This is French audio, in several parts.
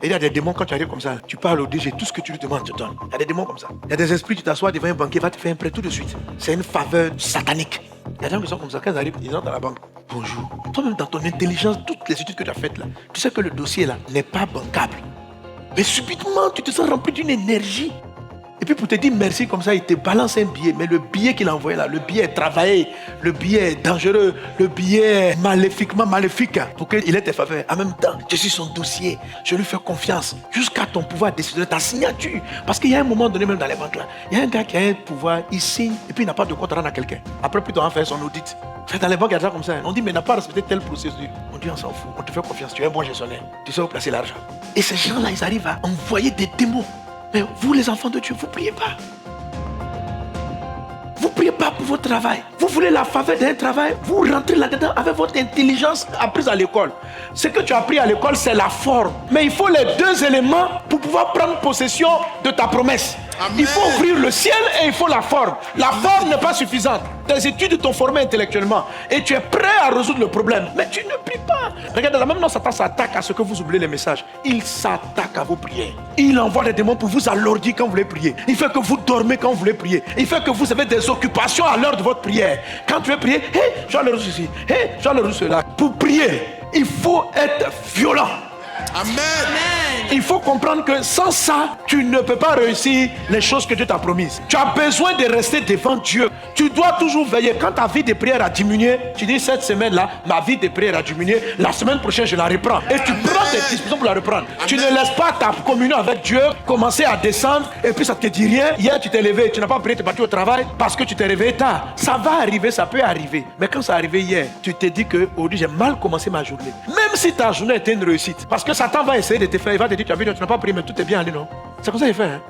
Et il y a des démons, quand tu arrives comme ça, tu parles au DG, tout ce que tu lui demandes, tu donnes. Il y a des démons comme ça. Il y a des esprits, tu t'assois devant un banquier, va te faire un prêt tout de suite. C'est une faveur satanique. Il y a des gens qui sont comme ça, quand ils arrivent, ils entrent dans la banque. Bonjour. Toi-même, dans ton intelligence, toutes les études que tu as faites là, tu sais que le dossier là n'est pas bancable. Mais subitement, tu te sens rempli d'une énergie. Et puis pour te dire merci comme ça, il te balance un billet. Mais le billet qu'il a envoyé là, le billet est travaillé, le billet est dangereux, le billet est maléfiquement maléfique pour qu'il ait tes faveurs. En même temps, je suis son dossier, je lui fais confiance jusqu'à ton pouvoir décisionnaire, ta signature. Parce qu'il y a un moment donné, même dans les banques là, il y a un gars qui a un pouvoir, il signe et puis il n'a pas de compte à rendre à quelqu'un. Après, plus tard, on fait son audit. Dans les banques, il y a des gens comme ça. On dit, mais il n'a pas respecté telle procédure. On dit, on s'en fout, on te fait confiance, tu es un bon gestionnaire, tu sais où placer l'argent. Et ces gens-là, ils arrivent à envoyer des démons. Mais vous, les enfants de Dieu, vous ne priez pas. Vous ne priez pas pour votre travail. Vous voulez la faveur d'un travail, vous rentrez là-dedans avec votre intelligence apprise à l'école. Ce que tu as appris à l'école, c'est la forme. Mais il faut les deux éléments pour pouvoir prendre possession de ta promesse. Amen. Il faut ouvrir le ciel et il faut la forme. La forme n'est pas suffisante. Tes études t'ont formé intellectuellement et tu es prêt à résoudre le problème. Mais tu ne pries pas. Regarde, là, même non, Satan s'attaque à ce que vous oubliez les messages. Il s'attaque à vos prières. Il envoie des démons pour vous alourdir quand vous voulez prier. Il fait que vous dormez quand vous voulez prier. Il fait que vous avez des occupations à l'heure de votre prière. Quand tu veux prier, je dois le reçu ceci, je dois le reçu cela. Pour prier, il faut être violent. Amen. Il faut comprendre que sans ça, tu ne peux pas réussir les choses que Dieu t'a promises. Tu as besoin de rester devant Dieu. Tu dois toujours veiller. Quand ta vie de prière a diminué, tu dis cette semaine-là, ma vie de prière a diminué. La semaine prochaine, je la reprends. Et tu prends tes dispositions pour la reprendre. Amen. Tu ne laisses pas ta communion avec Dieu commencer à descendre et puis ça ne te dit rien. Hier, tu t'es levé, tu n'as pas prié, tu es parti au travail parce que tu t'es réveillé tard. Ça va arriver, ça peut arriver. Mais quand ça arrivé hier, tu t'es dit que aujourd'hui, j'ai mal commencé ma journée. Même si ta journée était une réussite. Parce que Satan va essayer de te faire, il va te dire, tu as vu, tu n'as pas prié, mais tout est bien allé, non? C'est comme ça qu'il fait, hein?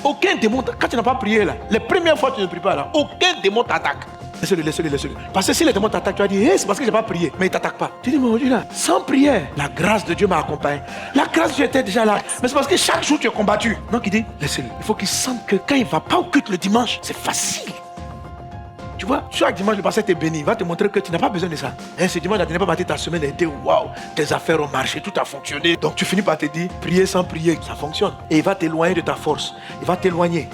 Aucun démon, quand tu n'as pas prié là, les premières fois que tu ne pries pas là, aucun démon t'attaque. Laisse-le. Parce que si les démons t'attaquent, tu vas dire, hey, c'est parce que je n'ai pas prié, mais ils ne t'attaquent pas. Tu dis, mais aujourd'hui là, sans prière, la grâce de Dieu m'a accompagné. La grâce de Dieu était déjà là. Mais c'est parce que chaque jour tu es combattu. Donc il dit, laisse-le. Il faut qu'il sente que quand il ne va pas au culte le dimanche, c'est facile. Tu vois, chaque dimanche, le pasteur t'est béni. Il va te montrer que tu n'as pas besoin de ça. Et ce dimanche, tu n'as pas battu ta semaine, et waouh, tes affaires ont marché, tout a fonctionné. Donc tu finis par te dire, prier sans prier, ça fonctionne. Et il va t'éloigner de ta force. Il va t'éloigner.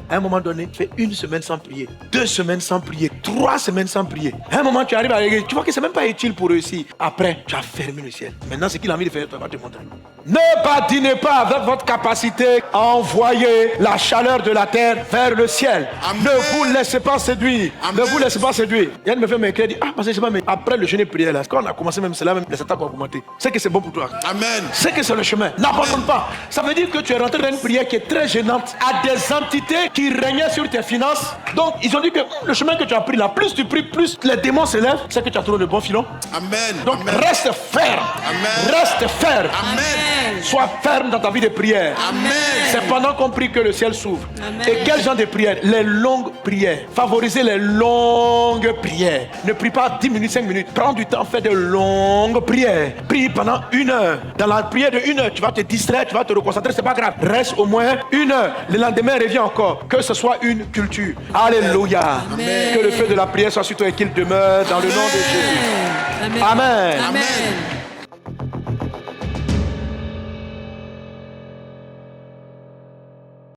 À un moment donné, tu fais 1 semaine sans prier, 2 semaines sans prier, 3 semaines sans prier. À un moment, tu arrives à l'église, tu vois que c'est même pas utile pour réussir. Après, tu as fermé le ciel. Maintenant, ce qu'il a envie de faire, tu vas te montrer. Ne badinez pas avec votre capacité à envoyer la chaleur de la terre vers le ciel. Amen. Ne vous laissez pas séduire. Amen. Ne vous laissez pas séduire. Yann me fait m'écrire, dit, parce que je sais pas, mais après le jeûne et prière là, quand on a commencé même cela, même les attaques vont augmenter. C'est que c'est bon pour toi. Amen. C'est que c'est le chemin. N'abandonne pas. Ça veut dire que tu es rentré dans une prière qui est très gênante à des entités qui régnaient sur tes finances. Donc ils ont dit que le chemin que tu as pris là, plus tu pries, plus les démons s'élèvent. C'est que tu as trouvé le bon filon. Amen. Donc Amen. Reste ferme. Amen. Reste ferme. Amen. Sois ferme dans ta vie de prière. Amen. C'est pendant qu'on prie que le ciel s'ouvre. Amen. Et quel genre de prière? Les longues prières. Favorisez les longues prières. Ne prie pas 10 minutes, 5 minutes. Prends du temps, fais de longues prières. Prie pendant 1 heure. Dans la prière de 1 heure, tu vas te distraire, tu vas te reconcentrer, c'est pas grave. Reste au moins 1 heure. Le lendemain, reviens encore. Que ce soit une culture. Alléluia. Amen. Que le feu de la prière soit sur toi et qu'il demeure dans Amen. Le nom de Jésus. Amen. Amen. Amen.